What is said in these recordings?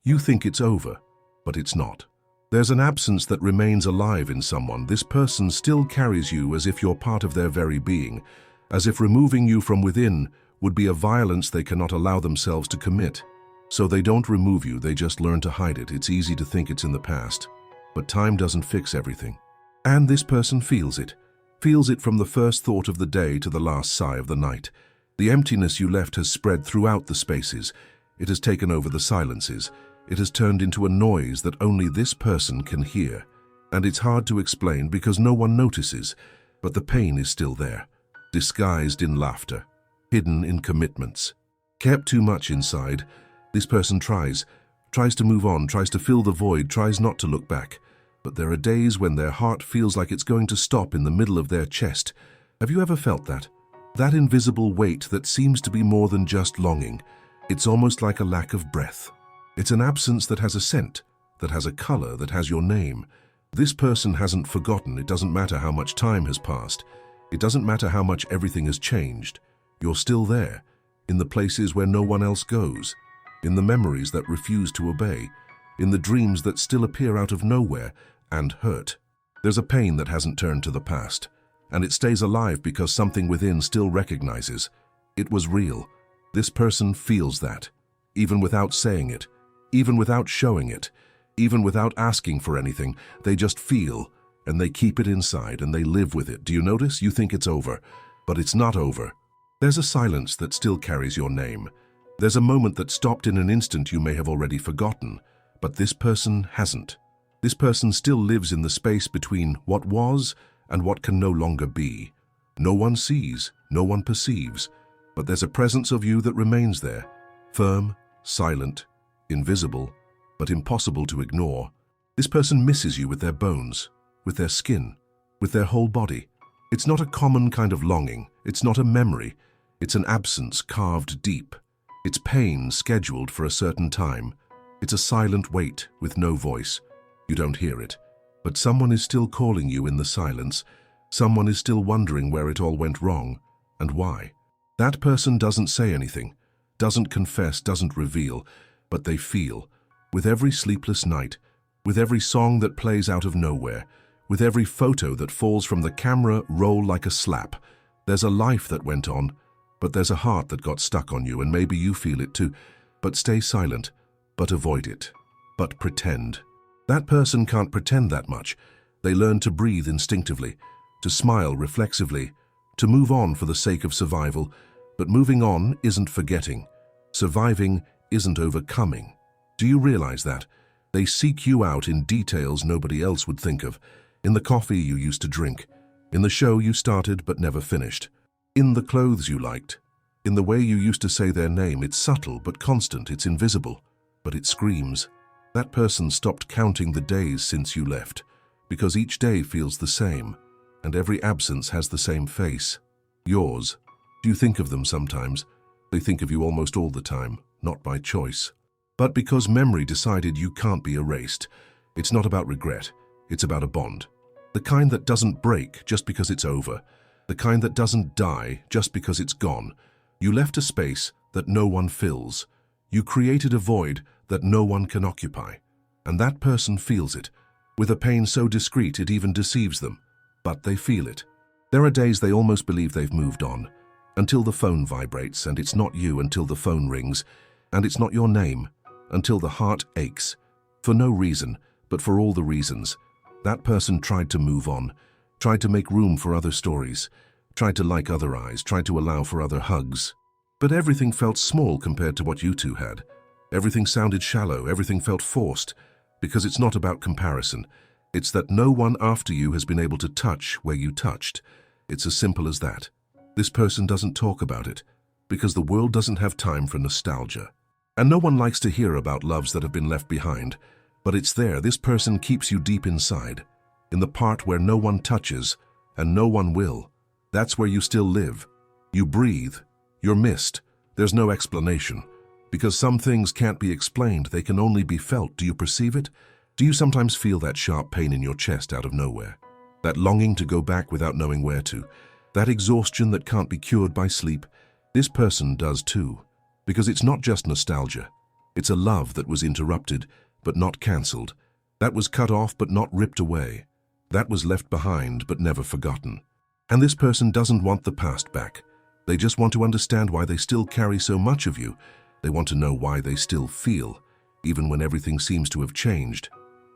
You think it's over, but it's not. There's an absence that remains alive in someone. This person still carries you as if you're part of their very being, as if removing you from within would be a violence they cannot allow themselves to commit. So they don't remove you, they just learn to hide it. It's easy to think it's in the past, but time doesn't fix everything. And this person feels it from the first thought of the day to the last sigh of the night. The emptiness you left has spread throughout the spaces. It has taken over the silences. It has turned into a noise that only this person can hear. And it's hard to explain because no one notices, but the pain is still there, disguised in laughter, hidden in commitments. Kept too much inside, this person tries to move on, tries to fill the void, tries not to look back. But there are days when their heart feels like it's going to stop in the middle of their chest. Have you ever felt that? That invisible weight that seems to be more than just longing. It's almost like a lack of breath. It's an absence that has a scent, that has a color, that has your name. This person hasn't forgotten. It doesn't matter how much time has passed. It doesn't matter how much everything has changed. You're still there, in the places where no one else goes, in the memories that refuse to obey, in the dreams that still appear out of nowhere and hurt. There's a pain that hasn't turned to the past, and it stays alive because something within still recognizes it was real. This person feels that, even without saying it, even without showing it, even without asking for anything. They just feel, and they keep it inside, and they live with it. Do you notice? You think it's over, but it's not over. There's a silence that still carries your name. There's a moment that stopped in an instant you may have already forgotten, but this person hasn't. This person still lives in the space between what was and what can no longer be. No one sees, no one perceives, but there's a presence of you that remains there, firm, silent, invisible, but impossible to ignore. This person misses you with their bones, with their skin, with their whole body. It's not a common kind of longing. It's not a memory. It's an absence carved deep. It's pain scheduled for a certain time. It's a silent wait with no voice. You don't hear it, but someone is still calling you in the silence. Someone is still wondering where it all went wrong and why. That person doesn't say anything, doesn't confess, doesn't reveal, but they feel. With every sleepless night, with every song that plays out of nowhere, with every photo that falls from the camera roll like a slap, there's a life that went on, but there's a heart that got stuck on you, and maybe you feel it too. But stay silent, but avoid it, but pretend. That person can't pretend that much. They learn to breathe instinctively, to smile reflexively, to move on for the sake of survival. But moving on isn't forgetting. Surviving isn't overcoming. Do you realize that? They seek you out in details nobody else would think of. In the coffee you used to drink, in the show you started but never finished, in the clothes you liked, in the way you used to say their name. It's subtle but constant, it's invisible, but it screams. That person stopped counting the days since you left, because each day feels the same, and every absence has the same face. Yours. Do you think of them sometimes? They think of you almost all the time, not by choice, but because memory decided you can't be erased. It's not about regret, it's about a bond. The kind that doesn't break just because it's over, the kind that doesn't die just because it's gone. You left a space that no one fills. You created a void that no one can occupy, and that person feels it, with a pain so discreet it even deceives them, but they feel it. There are days they almost believe they've moved on, until the phone vibrates, and it's not you, until the phone rings, and it's not your name, until the heart aches, for no reason, but for all the reasons. That person tried to move on, tried to make room for other stories, tried to like other eyes, tried to allow for other hugs. But everything felt small compared to what you two had. Everything sounded shallow, everything felt forced, because it's not about comparison. It's that no one after you has been able to touch where you touched. It's as simple as that. This person doesn't talk about it, because the world doesn't have time for nostalgia. And no one likes to hear about loves that have been left behind, but it's there. This person keeps you deep inside, in the part where no one touches, and no one will. That's where you still live. You breathe. You're missed. There's no explanation. Because some things can't be explained, they can only be felt. Do you perceive it? Do you sometimes feel that sharp pain in your chest out of nowhere? That longing to go back without knowing where to? That exhaustion that can't be cured by sleep? This person does too. Because it's not just nostalgia. It's a love that was interrupted, but not cancelled. That was cut off, but not ripped away. That was left behind, but never forgotten. And this person doesn't want the past back. They just want to understand why they still carry so much of you. They want to know why they still feel, even when everything seems to have changed.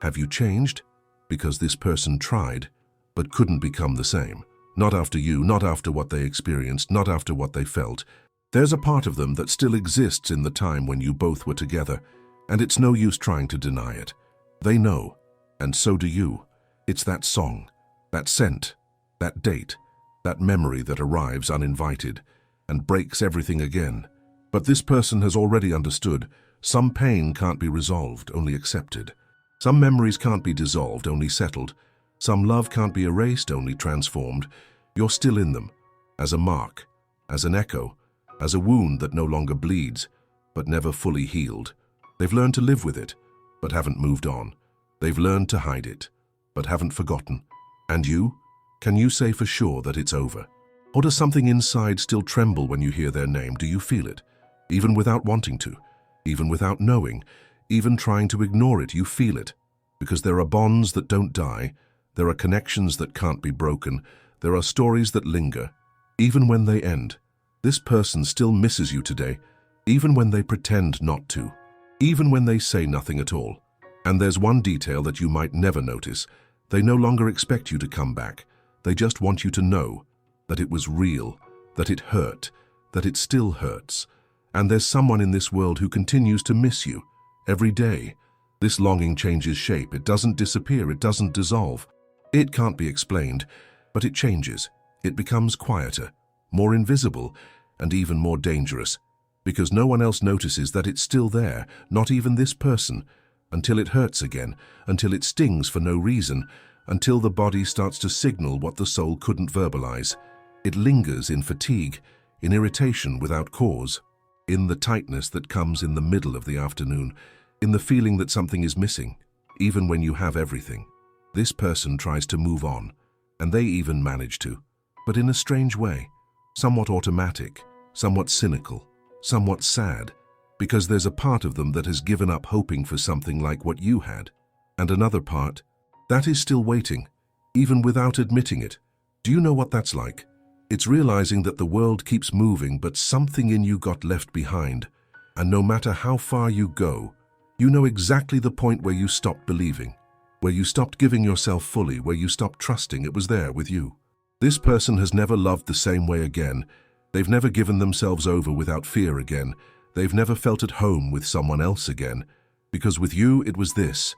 Have you changed? Because this person tried, but couldn't become the same. Not after you, not after what they experienced, not after what they felt. There's a part of them that still exists in the time when you both were together, and it's no use trying to deny it. They know, and so do you. It's that song, that scent, that date, that memory that arrives uninvited and breaks everything again. But this person has already understood. Some pain can't be resolved, only accepted. Some memories can't be dissolved, only settled. Some love can't be erased, only transformed. You're still in them, as a mark, as an echo, as a wound that no longer bleeds, but never fully healed. They've learned to live with it, but haven't moved on. They've learned to hide it, but haven't forgotten. And you? Can you say for sure that it's over? Or does something inside still tremble when you hear their name? Do you feel it? Even without wanting to, even without knowing, even trying to ignore it, you feel it. Because there are bonds that don't die, there are connections that can't be broken, there are stories that linger, even when they end. This person still misses you today, even when they pretend not to, even when they say nothing at all. And there's one detail that you might never notice. They no longer expect you to come back. They just want you to know that it was real, that it hurt, that it still hurts. And there's someone in this world who continues to miss you every day. This longing changes shape. It doesn't disappear. It doesn't dissolve. It can't be explained, but it changes. It becomes quieter, more invisible, and even more dangerous, because no one else notices that it's still there, not even this person, until it hurts again, until it stings for no reason, until the body starts to signal what the soul couldn't verbalize. It lingers in fatigue, in irritation without cause, in the tightness that comes in the middle of the afternoon, in the feeling that something is missing, even when you have everything. This person tries to move on, and they even manage to, but in a strange way, somewhat automatic, somewhat cynical, somewhat sad, because there's a part of them that has given up hoping for something like what you had, and another part that is still waiting, even without admitting it. Do you know what that's like? It's realizing that the world keeps moving, but something in you got left behind, and no matter how far you go, you know exactly the point where you stopped believing, where you stopped giving yourself fully, where you stopped trusting it was there with you. This person has never loved the same way again. They've never given themselves over without fear again. They've never felt at home with someone else again. Because with you it was this: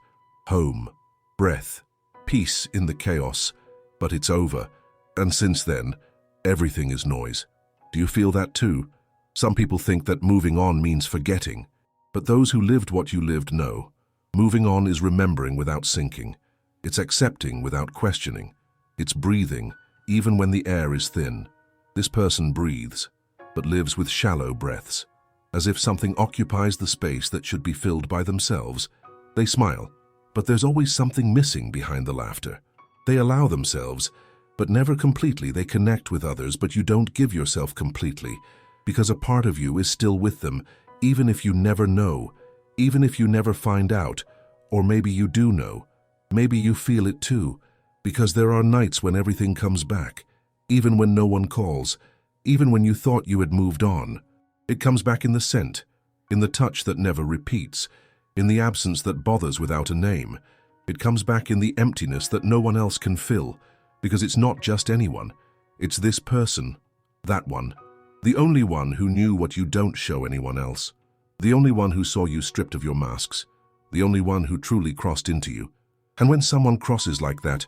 home, breath, peace in the chaos. But it's over. And since then, everything is noise. Do you feel that too? Some people think that moving on means forgetting. But those who lived what you lived know. Moving on is remembering without sinking. It's accepting without questioning. It's breathing, even when the air is thin. This person breathes, but lives with shallow breaths, as if something occupies the space that should be filled by themselves. They smile, but there's always something missing behind the laughter. They allow themselves, but never completely. They connect with others, but you don't give yourself completely, because a part of you is still with them, even if you never know, even if you never find out, or maybe you do know. Maybe you feel it too, because there are nights when everything comes back, even when no one calls, even when you thought you had moved on. It comes back in the scent, in the touch that never repeats, in the absence that bothers without a name. It comes back in the emptiness that no one else can fill, because it's not just anyone. It's this person, that one, the only one who knew what you don't show anyone else, the only one who saw you stripped of your masks, the only one who truly crossed into you. And when someone crosses like that,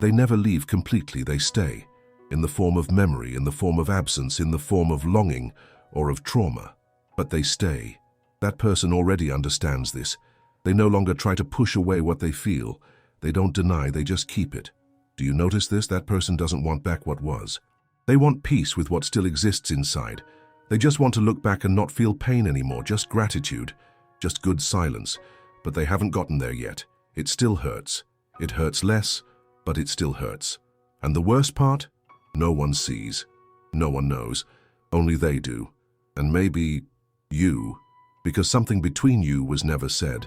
they never leave completely. They stay, in the form of memory, in the form of absence, in the form of longing or of trauma. But they stay. That person already understands this. They no longer try to push away what they feel. They don't deny, they just keep it. Do you notice this? That person doesn't want back what was. They want peace with what still exists inside. They just want to look back and not feel pain anymore, just gratitude, just good silence. But they haven't gotten there yet. It still hurts. It hurts less, but it still hurts. And the worst part? No one sees. No one knows. Only they do. And maybe you because something between you was never said.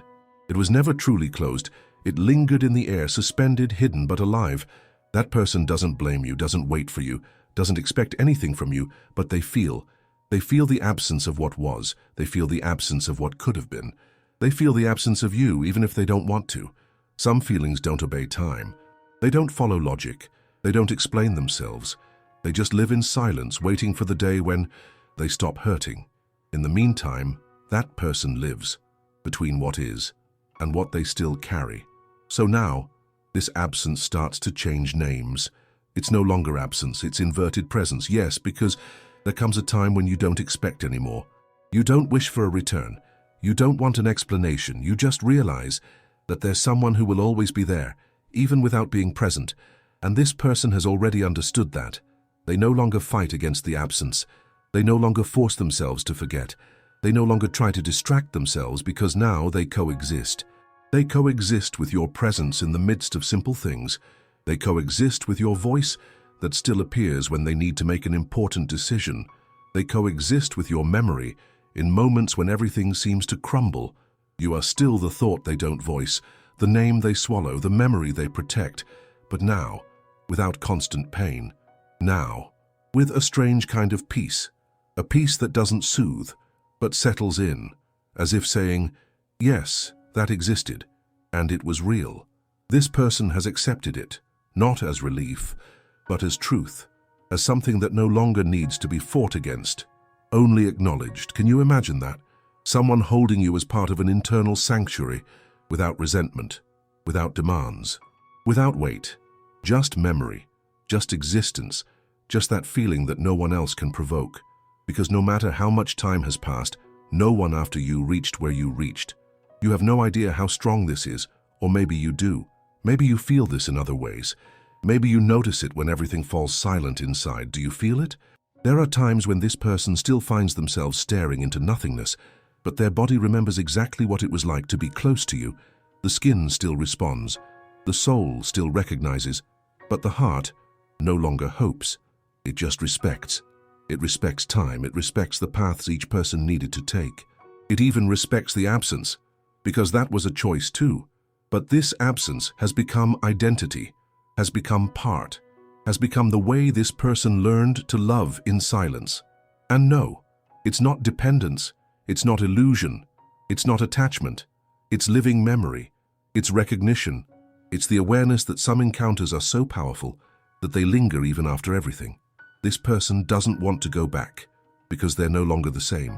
It was never truly closed. It lingered in the air, suspended, hidden, but alive. That person doesn't blame you, doesn't wait for you, doesn't expect anything from you, but they feel. They feel the absence of what was. They feel the absence of what could have been. They feel the absence of you, even if they don't want to. Some feelings don't obey time. They don't follow logic. They don't explain themselves. They just live in silence, waiting for the day when they stop hurting. In the meantime, that person lives between what is and what they still carry. So now, this absence starts to change names. It's no longer absence, it's inverted presence. Yes, because there comes a time when you don't expect anymore. You don't wish for a return. You don't want an explanation. You just realize that there's someone who will always be there, even without being present. And this person has already understood that. They no longer fight against the absence. They no longer force themselves to forget. They no longer try to distract themselves, because now they coexist. They coexist with your presence in the midst of simple things. They coexist with your voice that still appears when they need to make an important decision. They coexist with your memory in moments when everything seems to crumble. You are still the thought they don't voice, the name they swallow, the memory they protect. But now, without constant pain. Now, with a strange kind of peace. A peace that doesn't soothe, but settles in, as if saying, yes, that existed, and it was real. This person has accepted it, not as relief, but as truth, as something that no longer needs to be fought against, only acknowledged. Can you imagine that? Someone holding you as part of an internal sanctuary, without resentment, without demands, without weight, just memory, just existence, just that feeling that no one else can provoke. Because no matter how much time has passed, no one after you reached where you reached. You have no idea how strong this is, or maybe you do. Maybe you feel this in other ways. Maybe you notice it when everything falls silent inside. Do you feel it? There are times when this person still finds themselves staring into nothingness, but their body remembers exactly what it was like to be close to you. The skin still responds. The soul still recognizes, but the heart no longer hopes. It just respects. It respects time. It respects the paths each person needed to take. It even respects the absence, because that was a choice too. But this absence has become identity, has become part, has become the way this person learned to love in silence. And no, it's not dependence, it's not illusion, it's not attachment, it's living memory, it's recognition, it's the awareness that some encounters are so powerful that they linger even after everything. This person doesn't want to go back because they're no longer the same,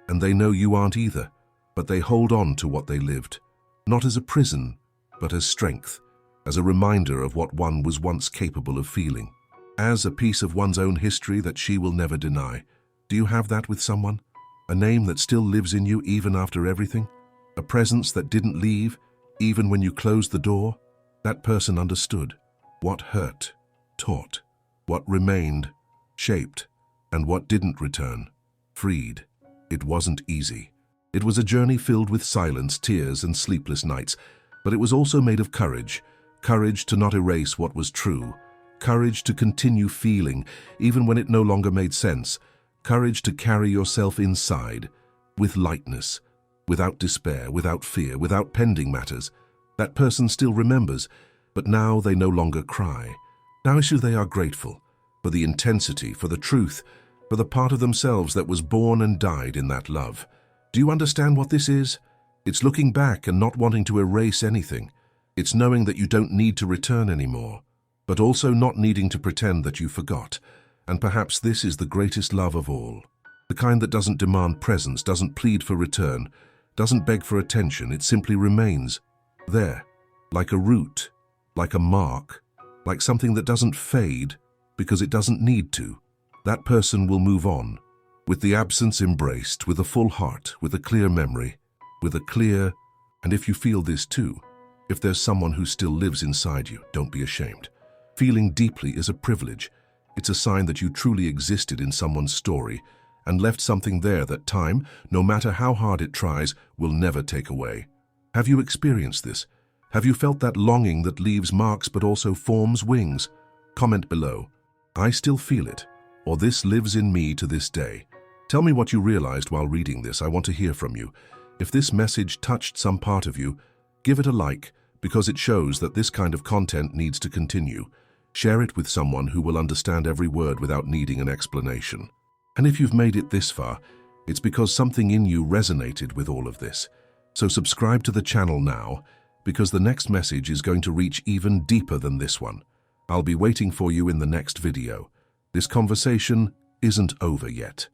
and they know you aren't either, but they hold on to what they lived, not as a prison, but as strength, as a reminder of what one was once capable of feeling, as a piece of one's own history that she will never deny. Do you have that with someone? A name that still lives in you even after everything? A presence that didn't leave even when you closed the door? That person understood what hurt, taught, what remained, shaped, and what didn't return, freed. It wasn't easy. It was a journey filled with silence, tears, and sleepless nights, but it was also made of courage, courage to not erase what was true, courage to continue feeling even when it no longer made sense, courage to carry yourself inside, with lightness, without despair, without fear, without pending matters. That person still remembers, but now they no longer cry. Now they are grateful for the intensity, for the truth, for the part of themselves that was born and died in that love. Do you understand what this is? It's looking back and not wanting to erase anything. It's knowing that you don't need to return anymore, but also not needing to pretend that you forgot. And perhaps this is the greatest love of all. The kind that doesn't demand presence, doesn't plead for return, doesn't beg for attention. It simply remains there, like a root, like a mark, like something that doesn't fade because it doesn't need to. That person will move on, with the absence embraced, with a full heart, with a clear memory, with a clear, and if you feel this too, if there's someone who still lives inside you, don't be ashamed. Feeling deeply is a privilege. It's a sign that you truly existed in someone's story and left something there that time, no matter how hard it tries, will never take away. Have you experienced this? Have you felt that longing that leaves marks but also forms wings? Comment below. I still feel it, or this lives in me to this day. Tell me what you realized while reading this. I want to hear from you. If this message touched some part of you, give it a like, because it shows that this kind of content needs to continue. Share it with someone who will understand every word without needing an explanation. And if you've made it this far, it's because something in you resonated with all of this. So subscribe to the channel now, because the next message is going to reach even deeper than this one. I'll be waiting for you in the next video. This conversation isn't over yet.